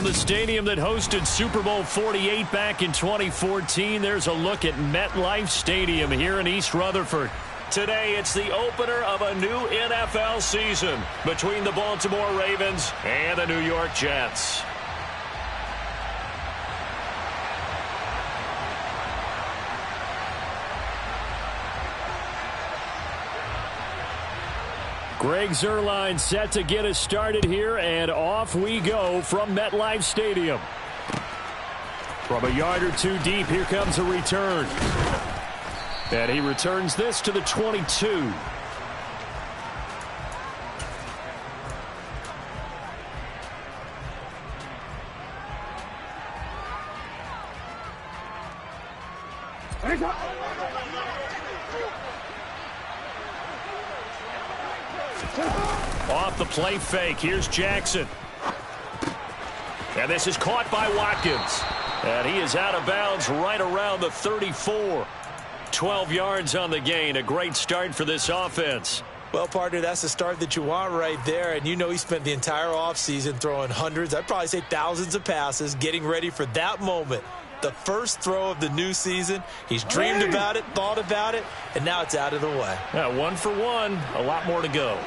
From the stadium that hosted Super Bowl 48 back in 2014, there's a look at MetLife Stadium here in East Rutherford. Today, it's the opener of a new NFL season between the Baltimore Ravens and the New York Jets. Greg Zuerlein set to get us started here, and off we go from MetLife Stadium. From a yard or two deep, here comes a return. And he returns this to the 22. Off the play fake, here's Jackson. And this is caught by Watkins. And he is out of bounds right around the 34. 12 yards on the gain. A great start for this offense. Well, partner, that's the start that you want right there. And you know he spent the entire offseason throwing hundreds, I'd probably say thousands of passes, getting ready for that moment. The first throw of the new season. He's dreamed about it, thought about it, and now it's out of the way. Yeah, 1 for 1. A lot more to go.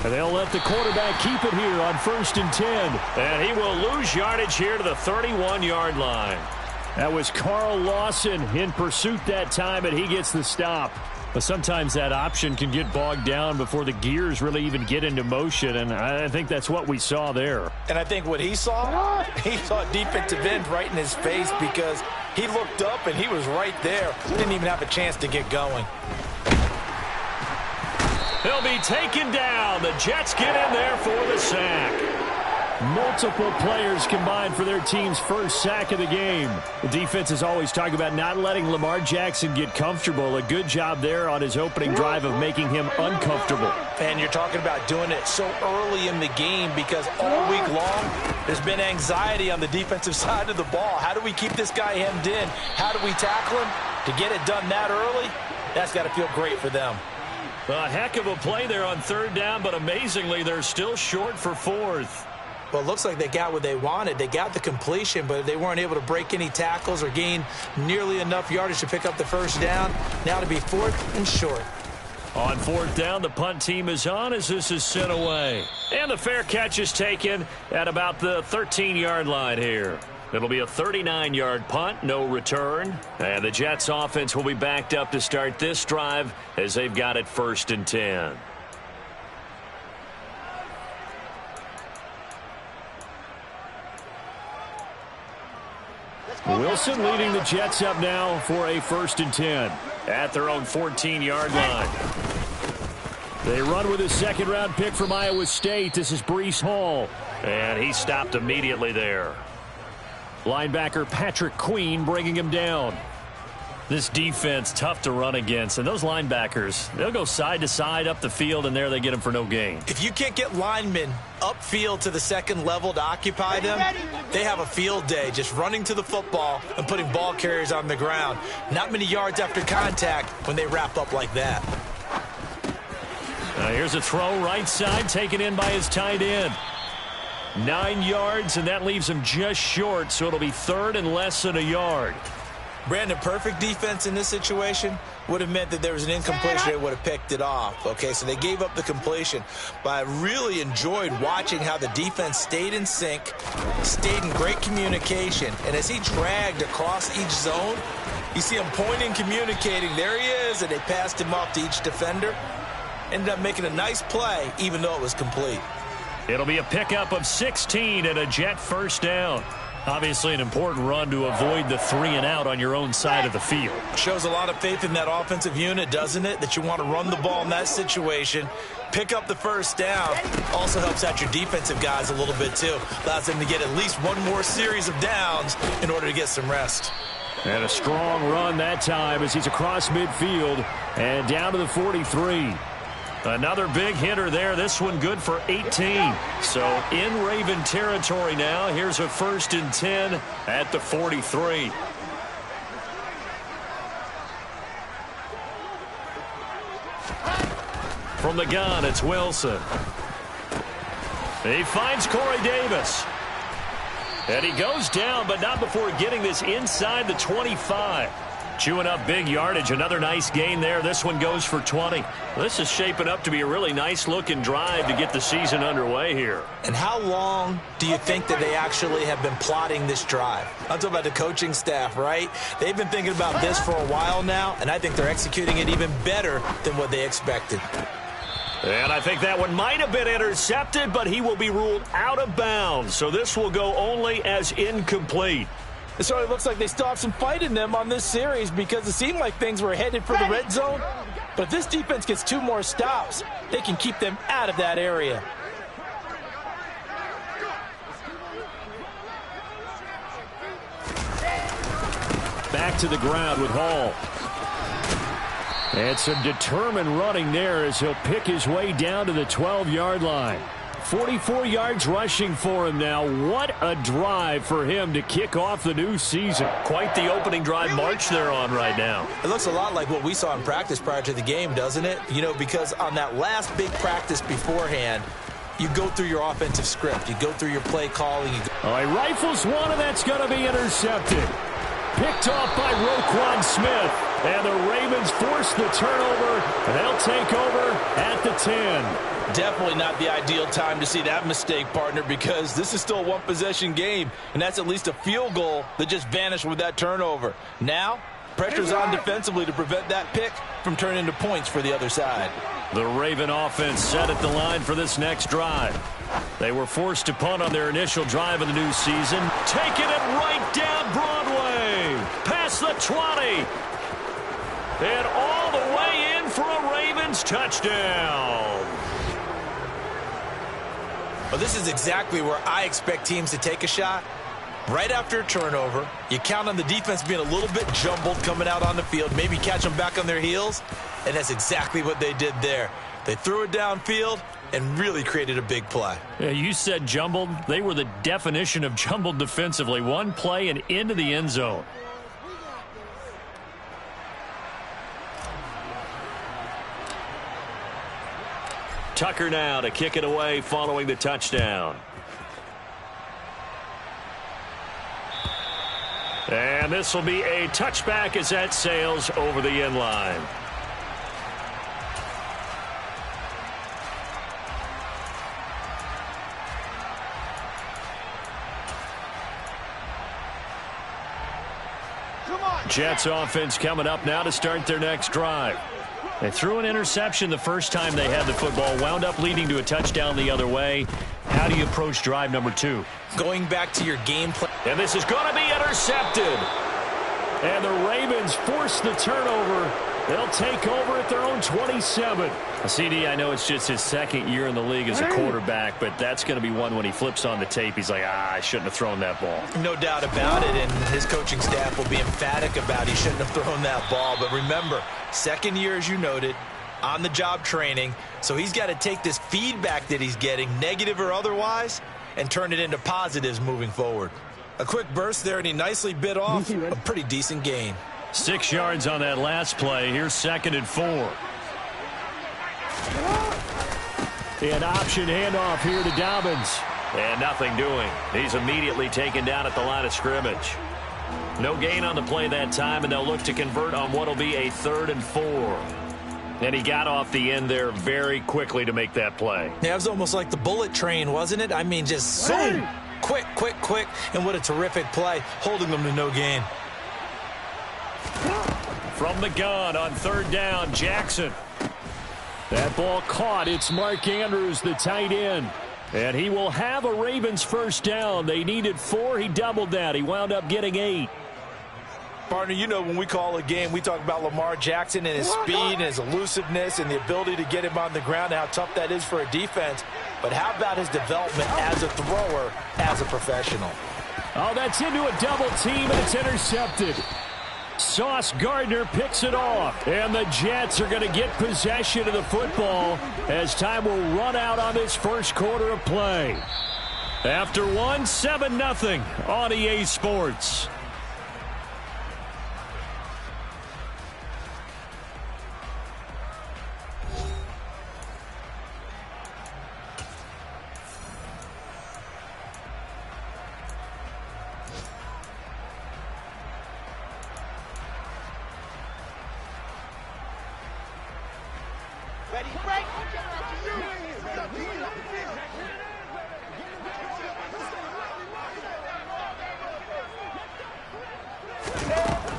And they'll let the quarterback keep it here on 1st and 10. And he will lose yardage here to the 31-yard line. That was Carl Lawson in pursuit that time, and he gets the stop. But sometimes that option can get bogged down before the gears really even get into motion, and I think that's what we saw there. And I think what he saw defensive end right in his face, because he looked up and he was right there. He didn't even have a chance to get going. He'll be taken down. The Jets get in there for the sack. Multiple players combined for their team's first sack of the game. The defense is always talking about not letting Lamar Jackson get comfortable. A good job there on his opening drive of making him uncomfortable. And you're talking about doing it so early in the game, because all week long there's been anxiety on the defensive side of the ball. How do we keep this guy hemmed in? How do we tackle him? To get it done that early, that's got to feel great for them. A heck of a play there on 3rd down, but amazingly they're still short for 4th. Well, it looks like they got what they wanted. They got the completion, but they weren't able to break any tackles or gain nearly enough yardage to pick up the 1st down. Now to be 4th and short. On 4th down, the punt team is on as this is sent away. And the fair catch is taken at about the 13-yard line here. It'll be a 39-yard punt, no return. And the Jets offense will be backed up to start this drive as they've got it 1st and 10. Wilson leading the Jets up now for a 1st and 10 at their own 14-yard line. They run with a 2nd-round pick from Iowa State. This is Breece Hall. And he stopped immediately there. Linebacker Patrick Queen bringing him down. This defense tough to run against, and those linebackers, they'll go side to side up the field, and there they get them for no gain. If you can't get linemen upfield to the 2nd level to occupy them, they have a field day just running to the football and putting ball carriers on the ground. Not many yards after contact when they wrap up like that. Here's a throw right side taken in by his tight end. 9 yards, and that leaves him just short, so it'll be 3rd and less than a yard. Brandon, perfect defense in this situation would have meant that there was an incompletion. They would have picked it off. Okay, so they gave up the completion. But I really enjoyed watching how the defense stayed in sync, stayed in great communication. And as he dragged across each zone, you see him pointing, communicating. There he is, and they passed him off to each defender. Ended up making a nice play, even though it was complete. It'll be a pickup of 16 and a Jet 1st down. Obviously an important run to avoid the 3-and-out on your own side of the field. Shows a lot of faith in that offensive unit, doesn't it? That you want to run the ball in that situation. Pick up the 1st down. Also helps out your defensive guys a little bit too. Allows them to get at least one more series of downs in order to get some rest. And a strong run that time as he's across midfield and down to the 43. Another big hitter there. This one good for 18. So in Raven territory now. Here's a 1st and 10 at the 43. From the gun, it's Wilson. He finds Corey Davis. And he goes down, but not before getting this inside the 25. Chewing up big yardage. Another nice gain there. This one goes for 20. This is shaping up to be a really nice-looking drive to get the season underway here. And how long do you think that they actually have been plotting this drive? I'm talking about the coaching staff, right? They've been thinking about this for a while now, and I think they're executing it even better than what they expected. And I think that one might have been intercepted, but he will be ruled out of bounds. So this will go only as incomplete. It sort of looks like they still have some fight in them on this series because it seemed like things were headed for the red zone. But if this defense gets 2 more stops, they can keep them out of that area. Back to the ground with Hall. And some determined running there as he'll pick his way down to the 12-yard line. 44 yards rushing for him now. What a drive for him to kick off the new season. Quite the opening drive march they're on right now. It looks a lot like what we saw in practice prior to the game, doesn't it? You know, because on that last big practice beforehand, you go through your offensive script. You go through your play calling. All right, rifles one, and that's going to be intercepted. Picked off by Roquan Smith. And the Ravens force the turnover. They'll take over at the 10. Definitely not the ideal time to see that mistake, partner, because this is still a one-possession game, and that's at least a field goal that just vanished with that turnover. Now, pressure's on defensively to prevent that pick from turning into points for the other side. The Raven offense set at the line for this next drive. They were forced to punt on their initial drive of the new season. Taking it right down Broadway. Past the 20. And all the way in for a Ravens touchdown. Well, this is exactly where I expect teams to take a shot. Right after a turnover, you count on the defense being a little bit jumbled coming out on the field, maybe catch them back on their heels, and that's exactly what they did there. They threw it downfield and really created a big play. Yeah, you said jumbled. They were the definition of jumbled defensively. One play and into the end zone. Tucker now to kick it away following the touchdown. And this will be a touchback as that sails over the end line. Jets offense coming up now to start their next drive. They threw an interception the first time they had the football, wound up leading to a touchdown the other way. How do you approach drive number 2? Going back to your game plan. And this is going to be intercepted. And the Ravens force the turnover. They'll take over at their own 27. CD, I know it's just his second year in the league as a quarterback, but that's going to be one when he flips on the tape. He's like, I shouldn't have thrown that ball. No doubt about it, and his coaching staff will be emphatic about he shouldn't have thrown that ball. But remember, second year, as you noted, on-the-job training, so he's got to take this feedback that he's getting, negative or otherwise, and turn it into positives moving forward. A quick burst there, and he nicely bit off a pretty decent gain. 6 yards on that last play. Here's 2nd and 4. An option handoff here to Dobbins. And nothing doing. He's immediately taken down at the line of scrimmage. No gain on the play that time, and they'll look to convert on what will be a 3rd and 4. And he got off the end there very quickly to make that play. Yeah, it was almost like the bullet train, wasn't it? I mean, just zoom. Quick, quick, quick. And what a terrific play, holding them to no gain. From the gun on 3rd down, Jackson. That ball caught. It's Mark Andrews, the tight end. And he will have a Ravens first down. They needed 4. He doubled that. He wound up getting 8. Partner, you know when we call a game, we talk about Lamar Jackson and his speed and his elusiveness and the ability to get him on the ground and how tough that is for a defense. But how about his development as a thrower, as a professional? Oh, that's into a double team, and it's intercepted. Sauce Gardner picks it off. And the Jets are going to get possession of the football as time will run out on this first quarter of play. After 1, 7-0 on EA Sports.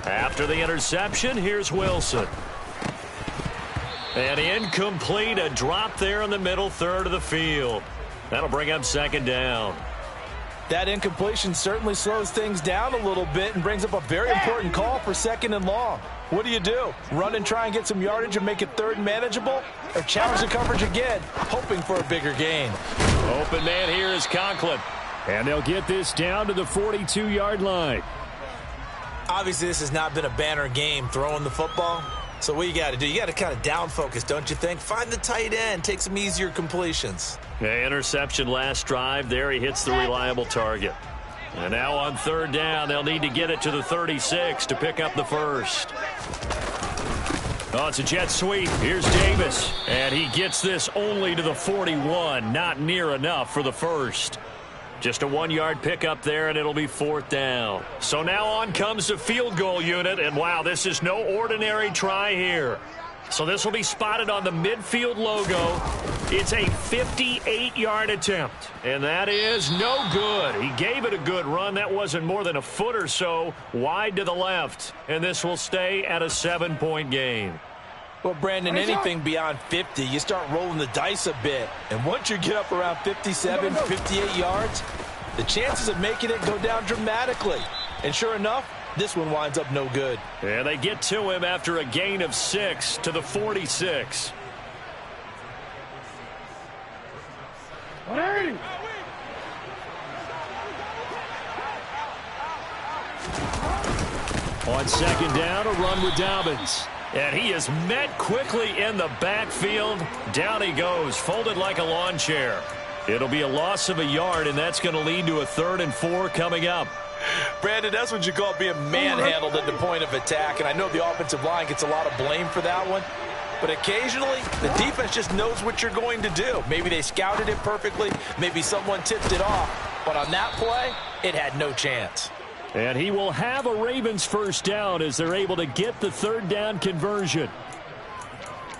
After the interception, here's Wilson. And incomplete, a drop there in the middle third of the field. That'll bring up second down. That incompletion certainly slows things down a little bit and brings up a very important call for second and long. What do? Run and try and get some yardage and make it third and manageable? Or challenge the coverage again, hoping for a bigger gain? Open man here is Conklin. And they'll get this down to the 42-yard line. Obviously, this has not been a banner game throwing the football. So what you got to do, you got to kind of down focus, don't you think? Find the tight end, take some easier completions. Yeah, interception last drive. There he hits the reliable target. And now on third down, they'll need to get it to the 36 to pick up the first. Oh, it's a jet sweep. Here's Davis. And he gets this only to the 41. Not near enough for the first. Just a 1-yard pickup there, and it'll be fourth down. So now on comes the field goal unit, and wow, this is no ordinary try here. So this will be spotted on the midfield logo. It's a 58-yard attempt, and that is no good. He gave it a good run. That wasn't more than a foot or so wide to the left, and this will stay at a 7-point game. Well, Brandon, anything beyond 50, you start rolling the dice a bit. And once you get up around 57, 58 yards, the chances of making it go down dramatically. And sure enough, this one winds up no good. And they get to him after a gain of 6 to the 46. On second down, a run with Dobbins. And he is met quickly in the backfield. Down he goes, folded like a lawn chair. It'll be a loss of a yard, and that's going to lead to a 3rd and 4 coming up. Brandon, that's what you call being manhandled at the point of attack. And I know the offensive line gets a lot of blame for that one. But occasionally, the defense just knows what you're going to do. Maybe they scouted it perfectly. Maybe someone tipped it off. But on that play, it had no chance. And he will have a Ravens first down as they're able to get the 3rd down conversion.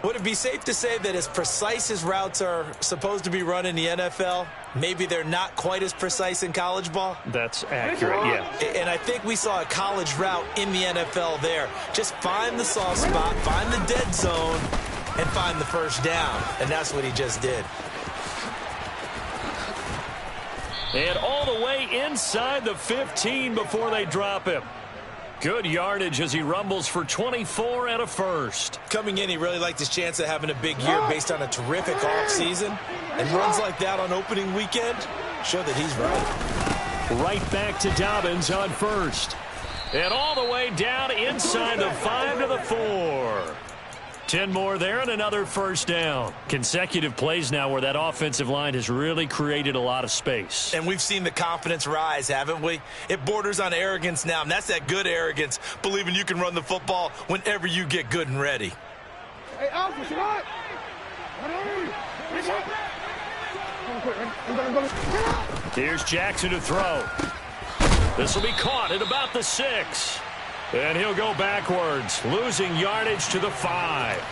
Would it be safe to say that as precise as routes are supposed to be run in the NFL, maybe they're not quite as precise in college ball? That's accurate, yeah. And I think we saw a college route in the NFL there. Just find the soft spot, find the dead zone, and find the first down. And that's what he just did. And all the way inside the 15 before they drop him. Good yardage as he rumbles for 24 and a first. Coming in, he really liked his chance of having a big year based on a terrific offseason. And runs like that on opening weekend show that he's right. Right back to Dobbins on first. And all the way down inside the 5 to the 4. 10 more there and another first down. Consecutive plays now where that offensive line has really created a lot of space. And we've seen the confidence rise, haven't we? It borders on arrogance now, and that's that good arrogance, believing you can run the football whenever you get good and ready. Hey, Alpha, what? Here's Jackson to throw. This will be caught at about the 6. And he'll go backwards, losing yardage to the 5.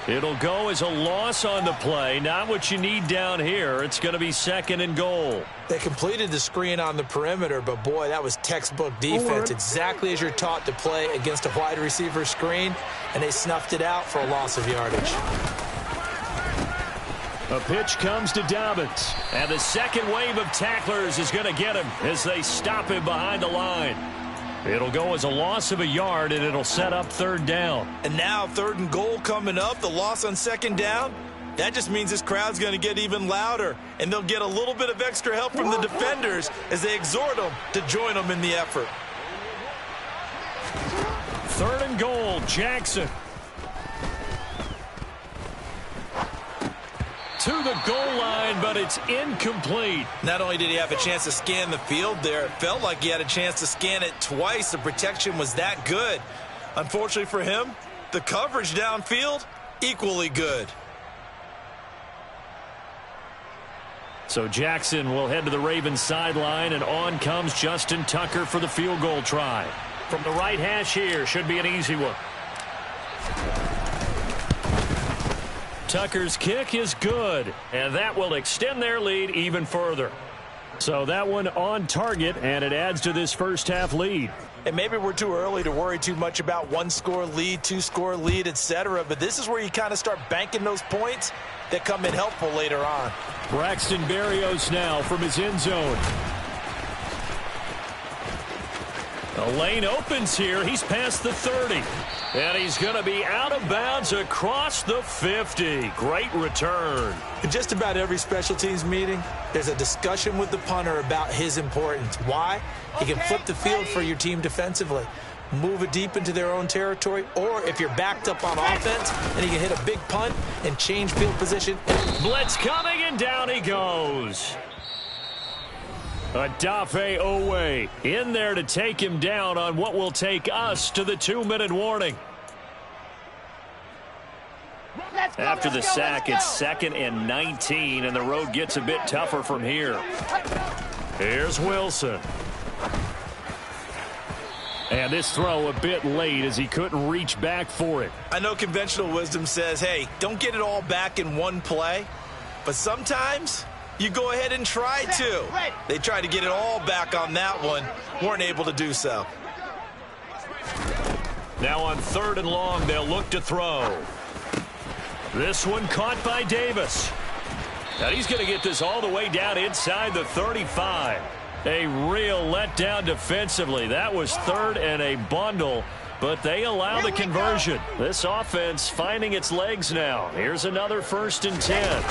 It'll go as a loss on the play. Not what you need down here. It's going to be 2nd and goal. They completed the screen on the perimeter, but boy, that was textbook defense. Exactly as you're taught to play against a wide receiver screen, and they snuffed it out for a loss of yardage. A pitch comes to Dobbins, and the second wave of tacklers is going to get him as they stop him behind the line. It'll go as a loss of a yard, and it'll set up 3rd down. And now 3rd and goal coming up, the loss on 2nd down. That just means this crowd's going to get even louder, and they'll get a little bit of extra help from the defenders as they exhort them to join them in the effort. 3rd and goal, Jackson. To the goal line, but it's incomplete. Not only did he have a chance to scan the field there, it felt like he had a chance to scan it twice. The protection was that good. Unfortunately for him, the coverage downfield, equally good. So Jackson will head to the Ravens sideline, and on comes Justin Tucker for the field goal try. From the right hash here, should be an easy one. Tucker's kick is good, and that will extend their lead even further. So that one on target, and it adds to this first-half lead. And maybe we're too early to worry too much about one-score lead, two-score lead, etc. But this is where you kind of start banking those points that come in helpful later on. Braxton Berrios now from his end zone. The lane opens here. He's past the 30. And he's going to be out of bounds across the 50. Great return. In just about every special teams meeting, there's a discussion with the punter about his importance. Why? He can flip the field for your team defensively, move it deep into their own territory, or if you're backed up on offense, then he can hit a big punt and change field position. Blitz coming, and down he goes. Adafe Owe in there to take him down on what will take us to the 2-minute warning. After the sack, it's 2nd and 19, and the road gets a bit tougher from here. Here's Wilson. And this throw a bit late as he couldn't reach back for it. I know conventional wisdom says, hey, don't get it all back in one play, but sometimes you go ahead and try to. They tried to get it all back on that one. Weren't able to do so. Now on 3rd and long, they'll look to throw. This one caught by Davis. And he's going to get this all the way down inside the 35. A real letdown defensively. That was 3rd and a bundle, but they allow the conversion. This offense finding its legs now. Here's another 1st and 10.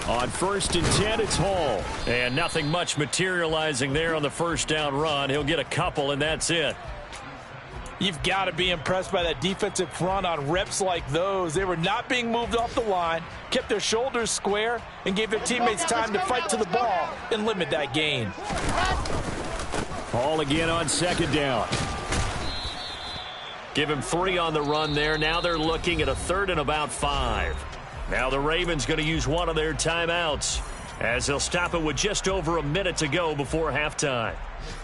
On 1st and 10, it's Hall. And nothing much materializing there on the first down run. He'll get a couple, and that's it. You've got to be impressed by that defensive front on reps like those. They were not being moved off the line, kept their shoulders square, and gave their teammates time to fight to the ball and limit that gain. Hall again on 2nd down. Give him 3 on the run there. Now they're looking at a 3rd and about 5. Now the Ravens going to use one of their timeouts as they'll stop it with just over a minute to go before halftime.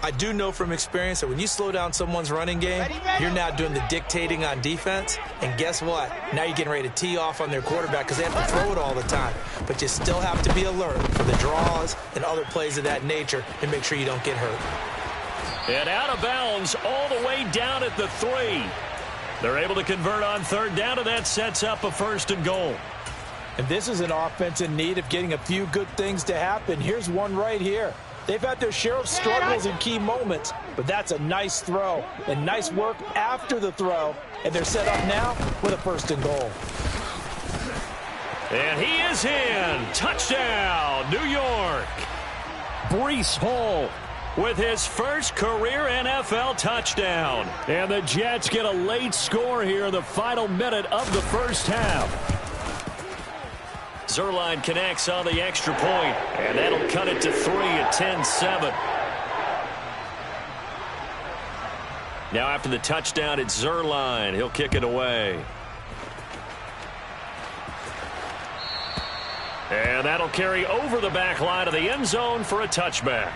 I do know from experience that when you slow down someone's running game, you're now doing the dictating on defense. And guess what? Now you're getting ready to tee off on their quarterback because they have to throw it all the time. But you still have to be alert for the draws and other plays of that nature and make sure you don't get hurt. And out of bounds all the way down at the 3. They're able to convert on 3rd down, and that sets up a 1st and goal. And this is an offense in need of getting a few good things to happen. Here's one right here. They've had their share of struggles in key moments, but that's a nice throw and nice work after the throw. And they're set up now with a 1st and goal. And he is in. Touchdown, New York. Breece Hall with his first career NFL touchdown. And the Jets get a late score here in the final minute of the first half. Zerline connects on the extra point, and that'll cut it to 3 at 10-7. Now after the touchdown, it's Zerline. He'll kick it away. And that'll carry over the back line of the end zone for a touchback.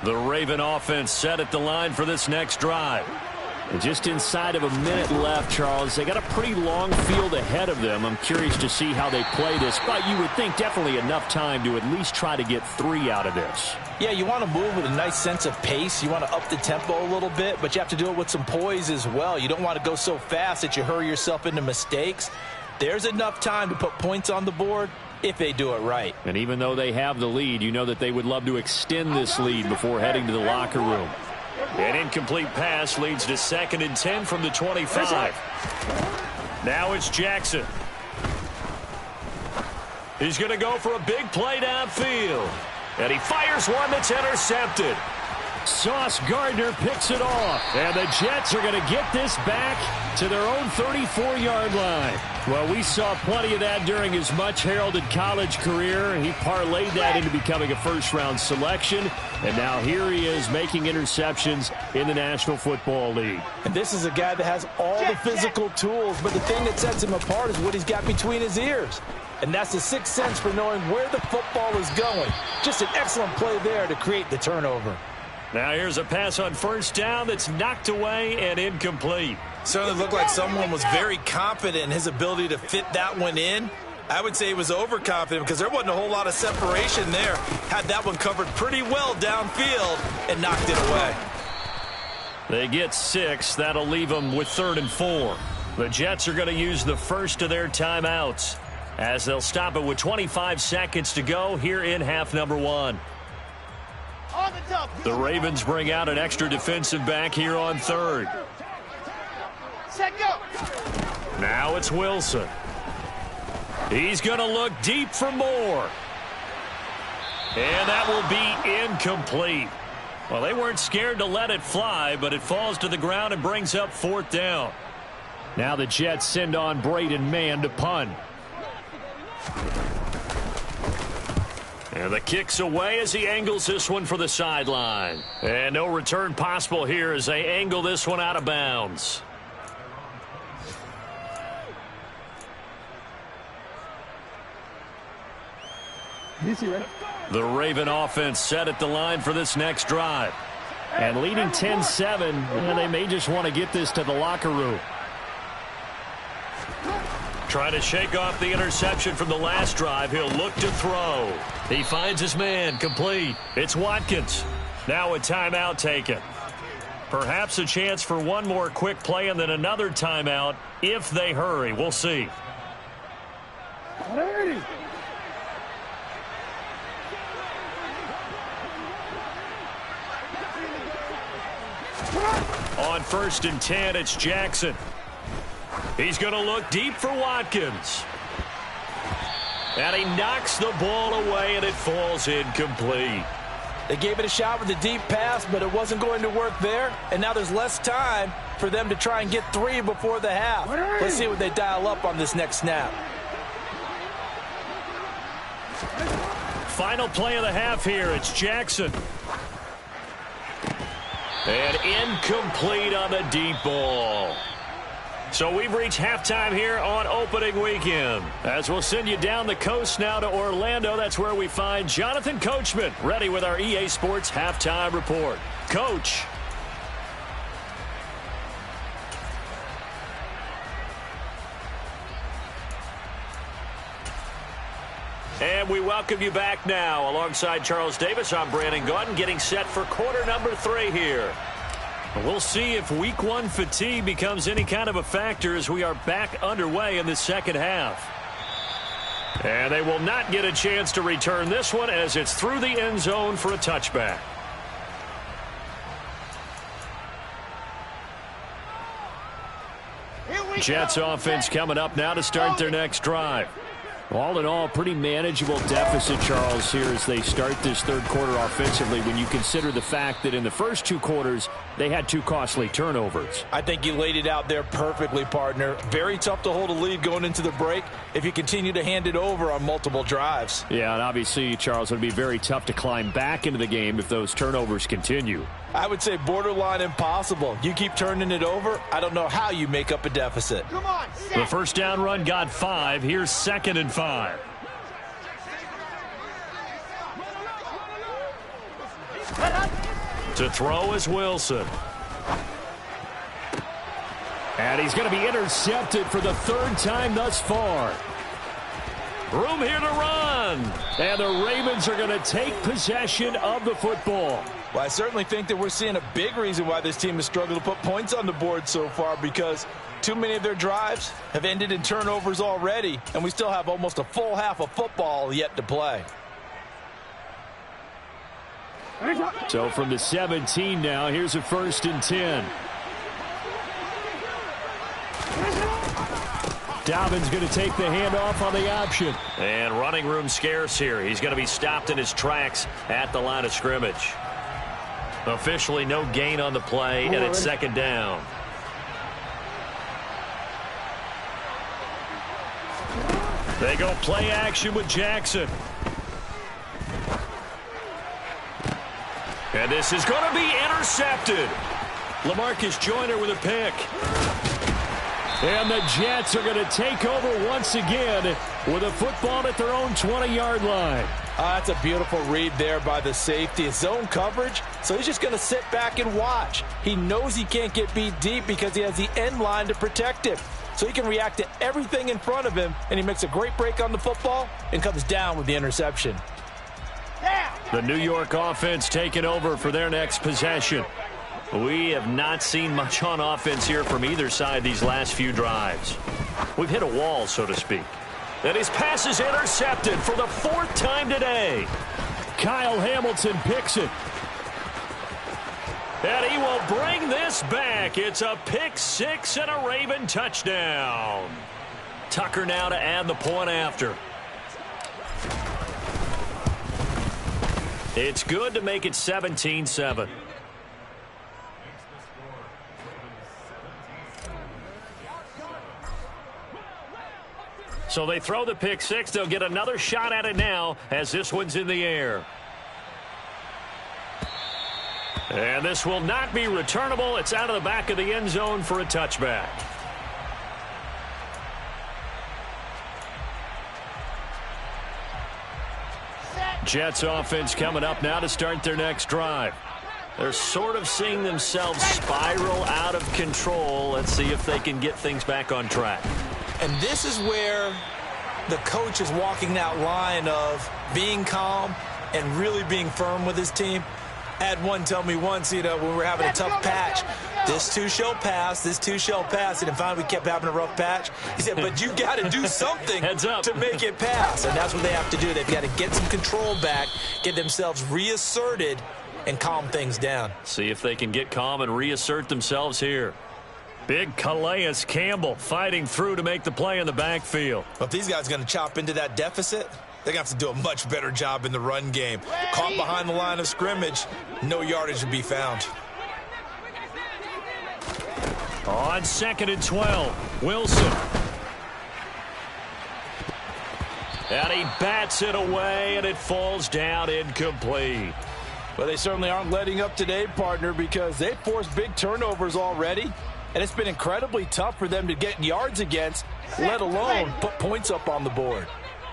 The Raven offense set at the line for this next drive. And just inside of a minute left, Charles. They got a pretty long field ahead of them. I'm curious to see how they play this, but you would think definitely enough time to at least try to get 3 out of this. Yeah, you want to move with a nice sense of pace. You want to up the tempo a little bit, but you have to do it with some poise as well. You don't want to go so fast that you hurry yourself into mistakes. There's enough time to put points on the board if they do it right. And even though they have the lead, you know that they would love to extend this lead before heading to the locker room. An incomplete pass leads to 2nd and 10 from the 25. Now it's Jackson. He's going to go for a big play downfield. And he fires one that's intercepted. Sauce Gardner picks it off. And the Jets are going to get this back to their own 34-yard line. Well, we saw plenty of that during his much-heralded college career. He parlayed that into becoming a first-round selection. And now here he is making interceptions in the National Football League. And this is a guy that has all the physical tools, but the thing that sets him apart is what he's got between his ears. And that's the sixth sense for knowing where the football is going. Just an excellent play there to create the turnover. Now here's a pass on first down that's knocked away and incomplete. Certainly looked like someone was very confident in his ability to fit that one in. I would say he was overconfident because there wasn't a whole lot of separation there. Had that one covered pretty well downfield and knocked it away. They get 6. That'll leave them with 3rd and 4. The Jets are going to use the first of their timeouts as they'll stop it with 25 seconds to go here in half number 1. The Ravens bring out an extra defensive back here on 3rd. Set, go. Now it's Wilson. He's going to look deep for more. And that will be incomplete. Well, they weren't scared to let it fly, but it falls to the ground and brings up 4th down. Now the Jets send on Braden Mann to punt. And the kick's away as he angles this one for the sideline. And no return possible here as they angle this one out of bounds. The Raven offense set at the line for this next drive. And leading 10-7, they may just want to get this to the locker room. Trying to shake off the interception from the last drive. He'll look to throw. He finds his man, complete. It's Watkins. Now a timeout taken. Perhaps a chance for one more quick play and then another timeout if they hurry. We'll see. On 1st and 10, it's Jackson. He's going to look deep for Watkins. And he knocks the ball away, and it falls incomplete. They gave it a shot with a deep pass, but it wasn't going to work there. And now there's less time for them to try and get 3 before the half. Let's see what they dial up on this next snap. Final play of the half here. It's Jackson. And incomplete on the deep ball. So we've reached halftime here on opening weekend. As we'll send you down the coast now to Orlando. That's where we find Jonathan Coachman ready with our EA Sports halftime report. Coach. And we welcome you back now. Alongside Charles Davis, I'm Brandon Gautin, getting set for quarter number 3 here. We'll see if week 1 fatigue becomes any kind of a factor as we are back underway in the second half. And they will not get a chance to return this one as it's through the end zone for a touchback. Jets offense coming up now to start their next drive. All in all, pretty manageable deficit, Charles, here as they start this third quarter offensively when you consider the fact that in the first 2 quarters, they had 2 costly turnovers. I think you laid it out there perfectly, partner. Very tough to hold a lead going into the break if you continue to hand it over on multiple drives. Yeah, and obviously, Charles, it would be very tough to climb back into the game if those turnovers continue. I would say borderline impossible. You keep turning it over, I don't know how you make up a deficit. Come on, the first down run got 5. Here's 2nd and 5. To throw is Wilson. And he's going to be intercepted for the 3rd time thus far. Room here to run. And the Ravens are going to take possession of the football. Well, I certainly think that we're seeing a big reason why this team has struggled to put points on the board so far, because too many of their drives have ended in turnovers already, and we still have almost a full half of football yet to play. So from the 17 now, here's a 1st and 10. Dobbins going to take the handoff on the option. And running room scarce here. He's going to be stopped in his tracks at the line of scrimmage. Officially no gain on the play, and it's 2nd down. They go play action with Jackson. And this is going to be intercepted. LaMarcus Joyner with a pick. And the Jets are going to take over once again with a football at their own 20-yard line. That's a beautiful read there by the safety. It's zone coverage, so he's just going to sit back and watch. He knows he can't get beat deep because he has the end line to protect him. So he can react to everything in front of him, and he makes a great break on the football and comes down with the interception. The New York offense taking over for their next possession. We have not seen much on offense here from either side these last few drives. We've hit a wall, so to speak. And his pass is intercepted for the 4th time today. Kyle Hamilton picks it. And he will bring this back. It's a pick 6 and a Raven touchdown. Tucker now to add the point after. It's good to make it 17-7. So they throw the pick 6. They'll get another shot at it now as this one's in the air. And this will not be returnable. It's out of the back of the end zone for a touchback. Jets offense coming up now to start their next drive. They're sort of seeing themselves spiral out of control. Let's see if they can get things back on track. And this is where the coach is walking that line of being calm and really being firm with his team. I had one tell me once, when we were having a tough patch, this too shall pass, this too shall pass. And finally we kept having a rough patch. He said, but you got to do something to make it pass. And that's what they have to do. They've got to get some control back, get themselves reasserted, and calm things down. See if they can get calm and reassert themselves here. Big Calais Campbell fighting through to make the play in the backfield. But if these guys are going to chop into that deficit, they're going to have to do a much better job in the run game. Caught behind the line of scrimmage, no yardage to be found. On 2nd and 12, Wilson. And he bats it away, and it falls down incomplete. Well, they certainly aren't letting up today, partner, because they forced big turnovers already. And it's been incredibly tough for them to get yards against, let alone put points up on the board.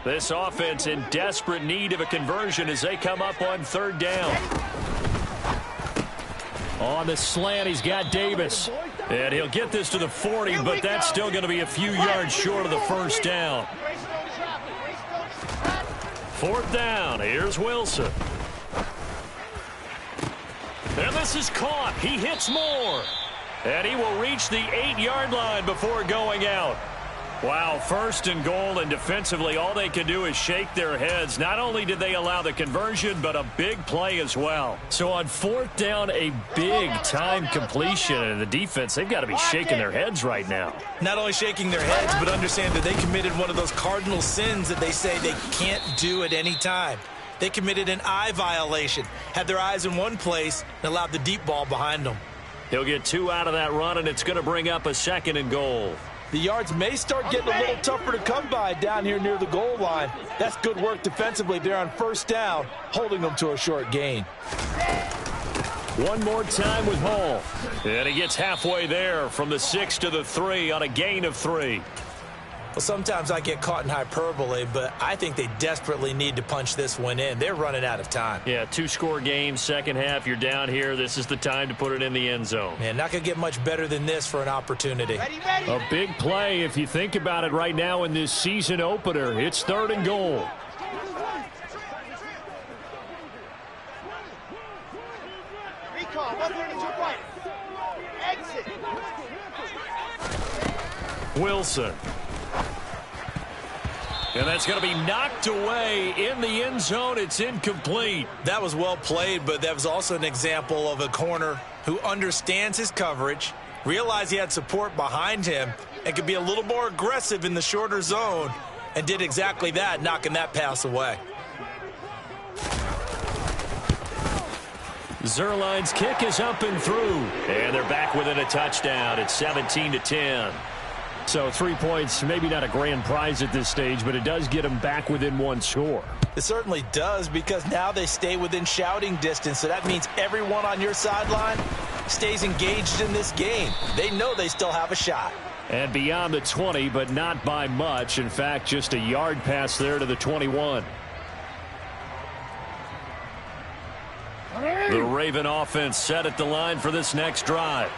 This offense in desperate need of a conversion as they come up on 3rd down. On the slant, he's got Davis. And he'll get this to the 40, but that's still going to be a few yards short of the 1st down. 4th down, here's Wilson. And this is caught. He hits Moore. And he will reach the 8-yard line before going out. Wow, 1st and goal, and defensively all they can do is shake their heads. Not only did they allow the conversion, but a big play as well. So on 4th down, a big-time completion, and the defense, they've got to be shaking their heads right now. Not only shaking their heads, but understand that they committed one of those cardinal sins that they say they can't do at any time. They committed an eye violation, had their eyes in one place, and allowed the deep ball behind them. He'll get 2 out of that run, and it's going to bring up a 2nd and goal. The yards may start getting a little tougher to come by down here near the goal line. That's good work defensively there on 1st down, holding them to a short gain. One more time with Hall. And he gets halfway there from the 6 to the 3 on a gain of 3. Well, sometimes I get caught in hyperbole, but I think they desperately need to punch this one in. They're running out of time. Yeah, 2-score game, 2nd half, you're down here. This is the time to put it in the end zone. Man, not going to get much better than this for an opportunity. A big play, if you think about it right now in this season opener. It's 3rd and goal. Recall, 132 right. Exit. Wilson. And that's going to be knocked away in the end zone. It's incomplete. That was well played, but that was also an example of a corner who understands his coverage, realized he had support behind him, and could be a little more aggressive in the shorter zone, and did exactly that, knocking that pass away. Zerline's kick is up and through. And they're back within a touchdown. It's 17-10. So 3 points, maybe not a grand prize at this stage, but it does get them back within 1 score. It certainly does, because now they stay within shouting distance. So that means everyone on your sideline stays engaged in this game. They know they still have a shot. And beyond the 20, but not by much. In fact, just a yard pass there to the 21. The Raven offense set at the line for this next drive.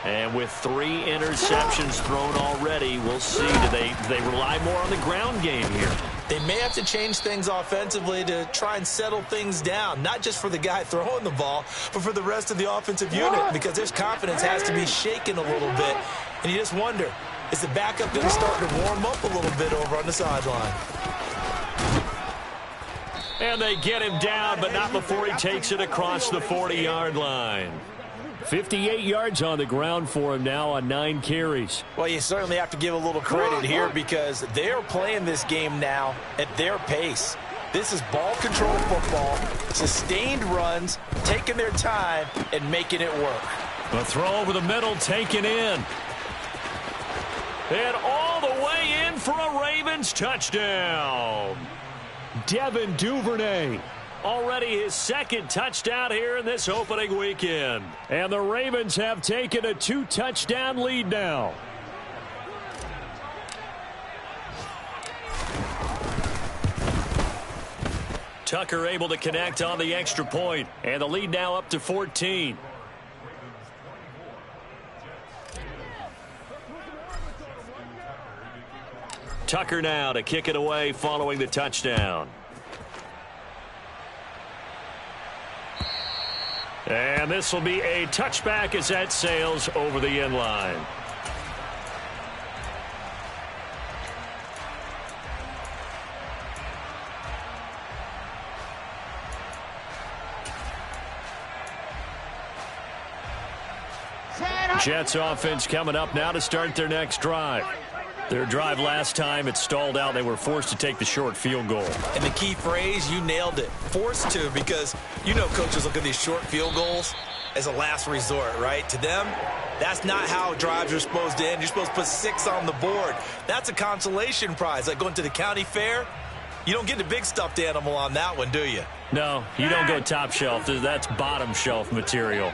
And with 3 interceptions thrown already, we'll see. Do they rely more on the ground game here? They may have to change things offensively to try and settle things down, not just for the guy throwing the ball, but for the rest of the offensive unit, because their confidence has to be shaken a little bit. And you just wonder, is the backup going to start to warm up a little bit over on the sideline? And they get him down, but not before he takes it across the 40-yard line. 58 yards on the ground for him now on 9 carries. Well, you certainly have to give a little credit here because they're playing this game now at their pace. This is ball control football, sustained runs, taking their time, and making it work. A throw over the middle, taken in. And all the way in for a Ravens touchdown. Devin Duvernay. Already his 2nd touchdown here in this opening weekend. And the Ravens have taken a 2-touchdown lead now. Tucker able to connect on the extra point. And the lead now up to 14. Tucker now to kick it away following the touchdown. And this will be a touchback as that sails over the end line. Jets offense coming up now to start their next drive. Their drive last time, it stalled out. They were forced to take the short field goal. And the key phrase, you nailed it. Forced to, because you know coaches look at these short field goals as a last resort, right? To them, that's not how drives are supposed to end. You're supposed to put 6 on the board. That's a consolation prize. Like going to the county fair, you don't get the big stuffed animal on that one, do you? No, you don't go top shelf. That's bottom shelf material.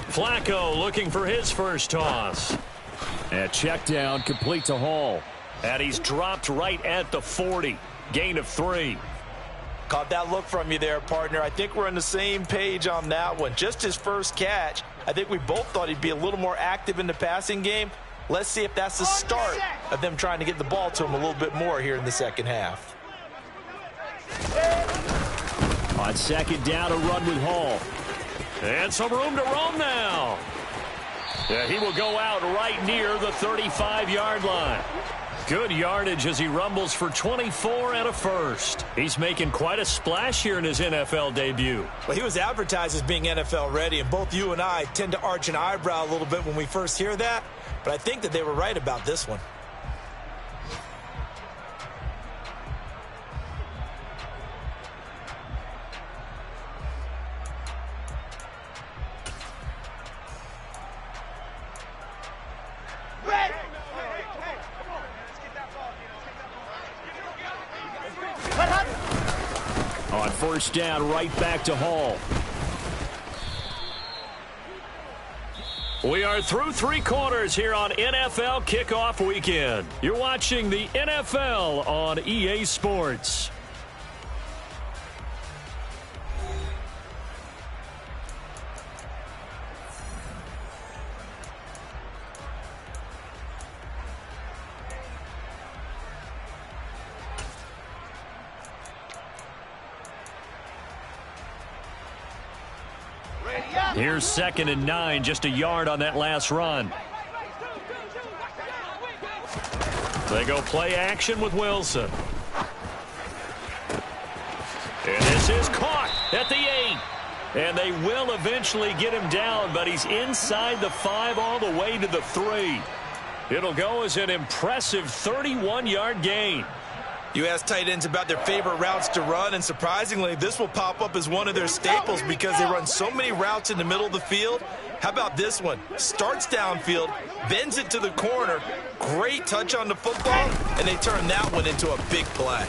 Flacco looking for his first toss. And check down, complete to Hall. And he's dropped right at the 40. Gain of 3. Caught that look from you there, partner. I think we're on the same page on that one. Just his first catch. I think we both thought he'd be a little more active in the passing game. Let's see if that's the start of them trying to get the ball to him a little bit more here in the second half. On 2nd down, a run with Hall. And some room to roam now. Yeah, he will go out right near the 35-yard line. Good yardage as he rumbles for 24 and a first. He's making quite a splash here in his NFL debut. Well, he was advertised as being NFL ready, and both you and I tend to arch an eyebrow a little bit when we first hear that, but I think that they were right about this one. On 1st down, right back to Hall. We are through 3 quarters here on NFL Kickoff Weekend. You're watching the NFL on EA Sports. Here's 2nd and 9, just a yard on that last run. They go play action with Wilson. And this is caught at the 8. And they will eventually get him down, but he's inside the 5 all the way to the 3. It'll go as an impressive 31-yard gain. You ask tight ends about their favorite routes to run, and surprisingly, this will pop up as one of their staples because they run so many routes in the middle of the field. How about this one? Starts downfield, bends it to the corner, great touch on the football, and they turn that one into a big play.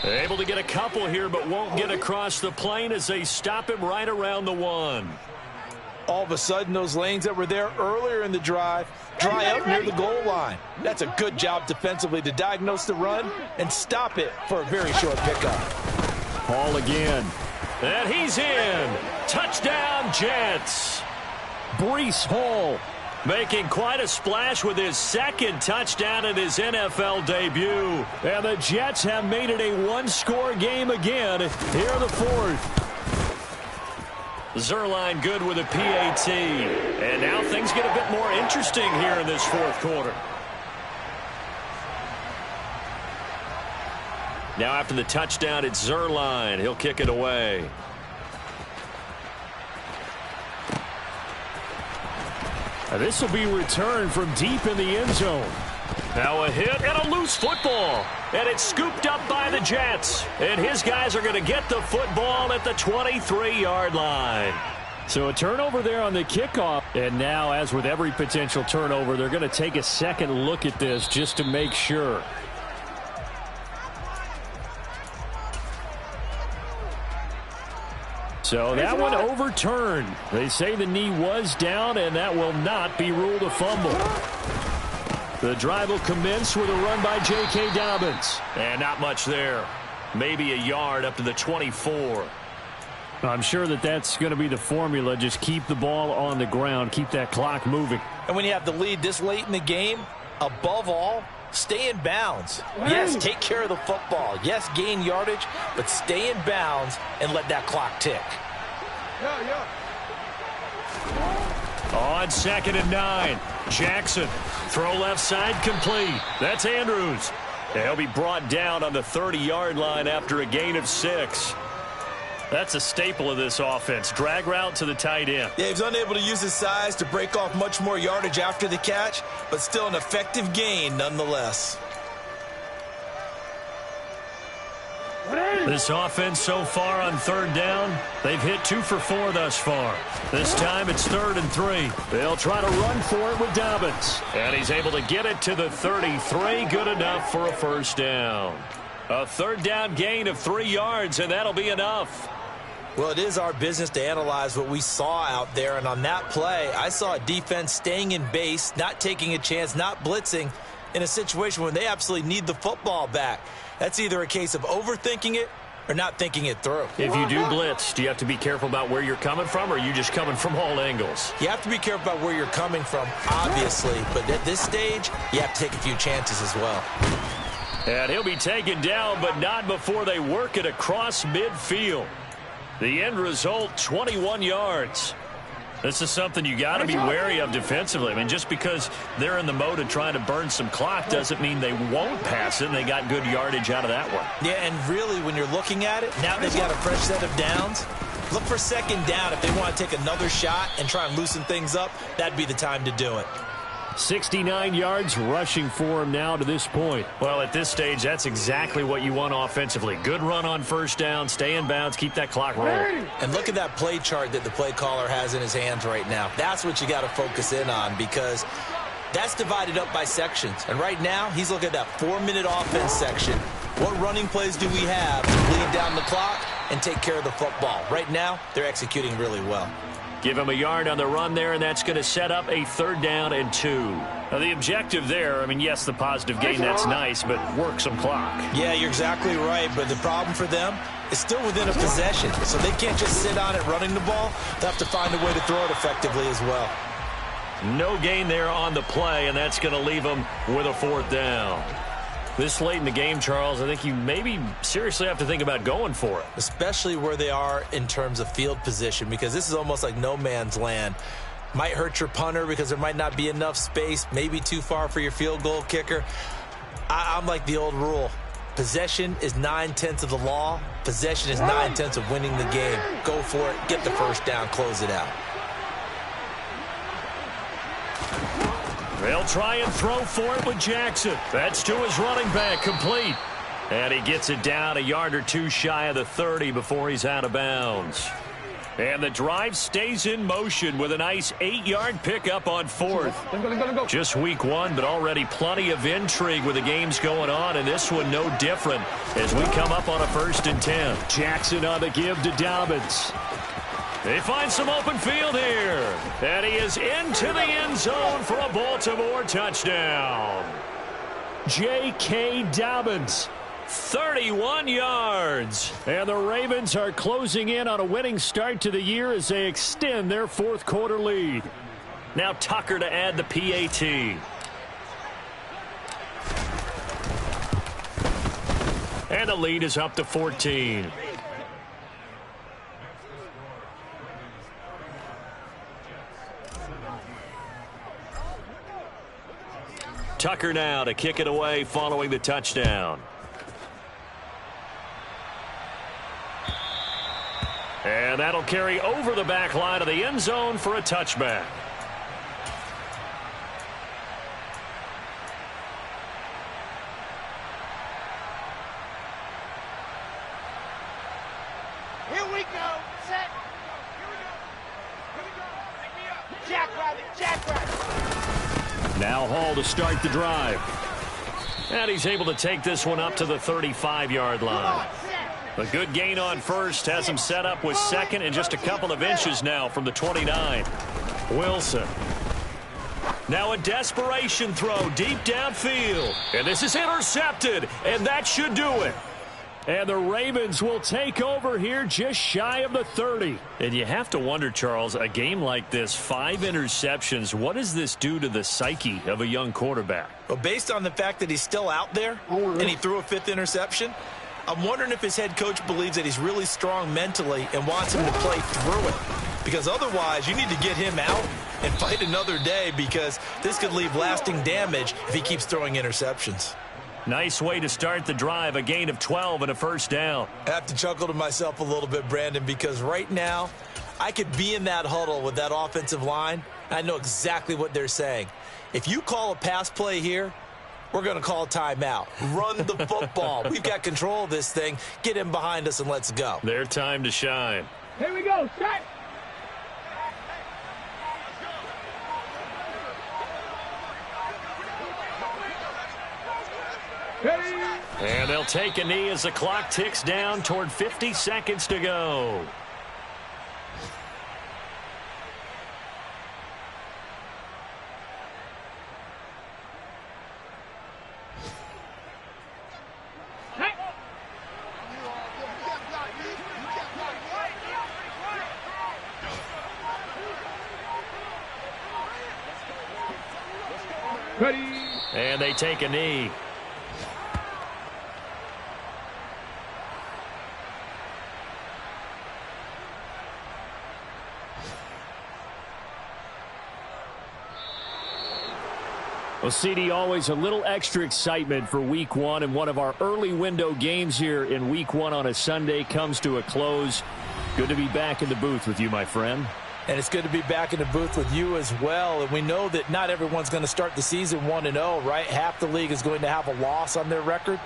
Able to get a couple here, but won't get across the plane as they stop him right around the 1. All of a sudden, those lanes that were there earlier in the drive dry up near the goal line. That's a good job defensively to diagnose the run and stop it for a very short pickup. Hall again. And he's in. Touchdown, Jets. Breece Hall making quite a splash with his second touchdown in his NFL debut. And the Jets have made it a one-score game again here in the 4th. Zerline good with a PAT. And now things get a bit more interesting here in this 4th quarter. Now after the touchdown, it's Zerline. He'll kick it away. And this will be returned from deep in the end zone. Now a hit and a loose football. And it's scooped up by the Jets. And his guys are going to get the football at the 23-yard line. So a turnover there on the kickoff. And now, as with every potential turnover, they're going to take a second look at this just to make sure. So that one overturned. They say the knee was down, and that will not be ruled a fumble. The drive will commence with a run by J.K. Dobbins. And not much there. Maybe a yard up to the 24. I'm sure that that's going to be the formula. Just keep the ball on the ground. Keep that clock moving. And when you have the lead this late in the game, above all, stay in bounds. Yes, take care of the football. Yes, gain yardage, but stay in bounds and let that clock tick. On 2nd and 9, Jackson. Throw left side complete. That's Andrews. He'll be brought down on the 30-yard line after a gain of 6. That's a staple of this offense. Drag route to the tight end. Yeah, he's unable to use his size to break off much more yardage after the catch, but still an effective gain nonetheless. This offense so far on 3rd down, they've hit 2 for 4 thus far. This time it's 3rd and 3. They'll try to run for it with Dobbins. And he's able to get it to the 33. Good enough for a 1st down. A 3rd down gain of 3 yards, and that'll be enough. Well, it is our business to analyze what we saw out there, and on that play, I saw a defense staying in base, not taking a chance, not blitzing, in a situation when they absolutely need the football back. That's either a case of overthinking it or not thinking it through. If you do blitz, do you have to be careful about where you're coming from, or are you just coming from all angles? You have to be careful about where you're coming from, obviously, but at this stage, you have to take a few chances as well. And he'll be taken down, but not before they work it across midfield. The end result, 21 yards. This is something you got to be wary of defensively. I mean, just because they're in the mode of trying to burn some clock doesn't mean they won't pass it, and they got good yardage out of that one. Yeah, and really, when you're looking at it, now they've got a fresh set of downs. Look for 2nd down. If they want to take another shot and try and loosen things up, that'd be the time to do it. 69 yards rushing for him now to this point. Well, at this stage, that's exactly what you want offensively. Good run on 1st down, stay in bounds, keep that clock rolling. And look at that play chart that the play caller has in his hands right now. That's what you got to focus in on, because that's divided up by sections. And right now, he's looking at that 4-minute offense section. What running plays do we have to bleed down the clock and take care of the football? Right now, they're executing really well. Give him a yard on the run there, and that's going to set up a 3rd down and 2. Now, the objective there, I mean, yes, the positive gain, that's nice, but work some clock. Yeah, you're exactly right, but the problem for them is still within a possession, so they can't just sit on it running the ball. They'll have to find a way to throw it effectively as well. No gain there on the play, and that's going to leave them with a 4th down. This late in the game, Charles, I think you maybe seriously have to think about going for it. Especially where they are in terms of field position, because this is almost like no man's land. Might hurt your punter because there might not be enough space, maybe too far for your field goal kicker. I'm like the old rule. Possession is 9/10 of the law. Possession is 9/10 of winning the game. Go for it, get the 1st down, close it out. They'll try and throw for it with Jackson. That's to his running back, complete. And he gets it down a yard or 2 shy of the 30 before he's out of bounds. And the drive stays in motion with a nice 8-yard pickup on fourth. Just week one, but already plenty of intrigue with the games going on, and this one no different as we come up on a 1st and 10. Jackson on the give to Dobbins. They find some open field here. And he is into the end zone for a Baltimore touchdown. J.K. Dobbins. 31 yards. And the Ravens are closing in on a winning start to the year as they extend their 4th quarter lead. Now Tucker to add the PAT. And the lead is up to 14. Tucker now to kick it away following the touchdown. And that'll carry over the back line of the end zone for a touchback. Here we go. Set. Here we go. Here we go. Pick me up. Jackrabbit. Jackrabbit. Now Hall to start the drive. And he's able to take this one up to the 35-yard line. A good gain on first has him set up with second and just a couple of inches now from the 29. Wilson. Now a desperation throw deep downfield. And this is intercepted, and that should do it. And the Ravens will take over here just shy of the 30. And you have to wonder, Charles, a game like this, 5 interceptions, what does this do to the psyche of a young quarterback? Well, based on the fact that he's still out there and he threw a 5th interception, I'm wondering if his head coach believes that he's really strong mentally and wants him to play through it. Because otherwise, you need to get him out and fight another day, because this could leave lasting damage if he keeps throwing interceptions. Nice way to start the drive, a gain of 12 and a first down. I have to chuckle to myself a little bit, Brandon, because right now I could be in that huddle with that offensive line. I know exactly what they're saying. If you call a pass play here, we're going to call a timeout. Run the football. We've got control of this thing. Get him behind us and let's go. Their time to shine. Here we go. Shot. And they'll take a knee as the clock ticks down toward 50 seconds to go. Ready. And they take a knee. Well, CD, always a little extra excitement for week one, and one of our early window games here in week one on a Sunday comes to a close. Good to be back in the booth with you, my friend. And it's good to be back in the booth with you as well. And we know that not everyone's going to start the season 1-0, right? Half the league is going to have a loss on their record.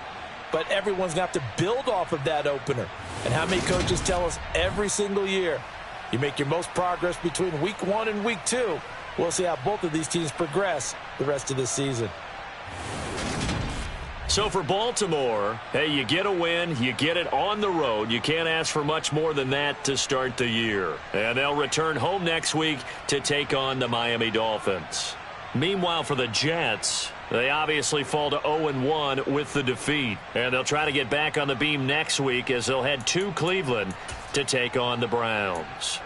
But everyone's going to have to build off of that opener. And how many coaches tell us every single year, you make your most progress between week 1 and week 2. We'll see how both of these teams progress the rest of this season. So for Baltimore, hey, you get a win, you get it on the road. You can't ask for much more than that to start the year. And they'll return home next week to take on the Miami Dolphins. Meanwhile, for the Jets, they obviously fall to 0-1 with the defeat. And they'll try to get back on the beam next week as they'll head to Cleveland to take on the Browns.